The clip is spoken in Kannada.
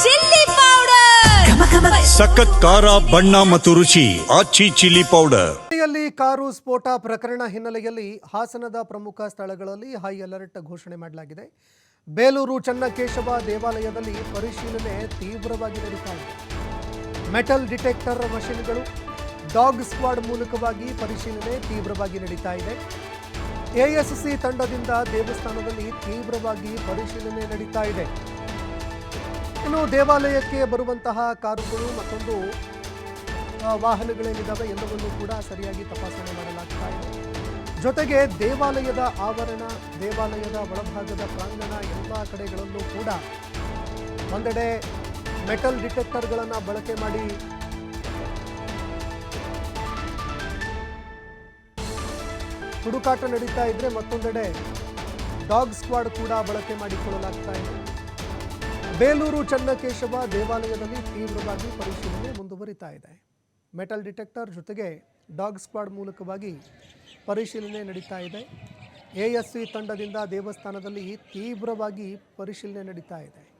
ಚಿಲ್ಲಿ ಪೌಡರ್ ಸಖತ್ ಖಾರ ಬಣ್ಣ ಮತ್ತು ರುಚಿ ಆಚಿ ಚಿಲ್ಲಿ ಪೌಡರ್. ಕಾರು ಸ್ಫೋಟ ಪ್ರಕರಣ ಹಿನ್ನೆಲೆಯಲ್ಲಿ ಹಾಸನದ ಪ್ರಮುಖ ಸ್ಥಳಗಳಲ್ಲಿ ಹೈ ಅಲರ್ಟ್ ಘೋಷಣೆ ಮಾಡಲಾಗಿದೆ. ಬೇಲೂರು ಚನ್ನಕೇಶವ ದೇವಾಲಯದಲ್ಲಿ ಪರಿಶೀಲನೆ ತೀವ್ರವಾಗಿ ನಡೀತಾ ಇದೆ. ಮೆಟಲ್ ಡಿಟೆಕ್ಟರ್ ಮಷಿನ್ಗಳು, ಡಾಗ್ ಸ್ಕ್ವಾಡ್ ಮೂಲಕವಾಗಿ ಪರಿಶೀಲನೆ ತೀವ್ರವಾಗಿ ನಡೀತಾ ಇದೆ. ಎಎಸ್ಸಿ ತಂಡದಿಂದ ದೇವಸ್ಥಾನದಲ್ಲಿ ತೀವ್ರವಾಗಿ ಪರಿಶೀಲನೆ ನಡೀತಾ ಇದೆ. ಇನ್ನು ದೇವಾಲಯಕ್ಕೆ ಬರುವಂತಹ ಕಾರುಗಳು ಮತ್ತೊಂದು ವಾಹನಗಳೇನಿದ್ದಾವೆ ಎಲ್ಲವನ್ನೂ ಕೂಡ ಸರಿಯಾಗಿ ತಪಾಸಣೆ ಮಾಡಲಾಗ್ತಾ ಇದೆ. ಜೊತೆಗೆ ದೇವಾಲಯದ ಆವರಣ, ದೇವಾಲಯದ ಒಳಭಾಗದ ಪ್ರಾಂಗಣ ಎಲ್ಲ ಕಡೆಗಳಲ್ಲೂ ಕೂಡ ಒಂದೆಡೆ ಮೆಟಲ್ ಡಿಟೆಕ್ಟರ್ಗಳನ್ನು ಬಳಕೆ ಮಾಡಿ ಹುಡುಕಾಟ ನಡೀತಾ ಇದ್ರೆ, ಮತ್ತೊಂದೆಡೆ ಡಾಗ್ ಸ್ಕ್ವಾಡ್ ಕೂಡ ಬಳಕೆ ಮಾಡಿಕೊಳ್ಳಲಾಗ್ತಾ ಇದೆ. ಬೇಲೂರು ಚನ್ನಕೇಶವ ದೇವಾಲಯದಲ್ಲಿ ತೀವ್ರವಾಗಿ ಪರಿಶೀಲನೆ ಮುಂದುವರಿತಾ ಇದೆ. ಮೆಟಲ್ ಡಿಟೆಕ್ಟರ್ ಜೊತೆಗೆ ಡಾಗ್ ಸ್ಕ್ವಾಡ್ ಮೂಲಕವಾಗಿ ಪರಿಶೀಲನೆ ನಡೀತಾ ಇದೆ. ಎಎಸ್ಸಿ ತಂಡದಿಂದ ದೇವಸ್ಥಾನದಲ್ಲಿ ತೀವ್ರವಾಗಿ ಪರಿಶೀಲನೆ ನಡೀತಾ ಇದೆ.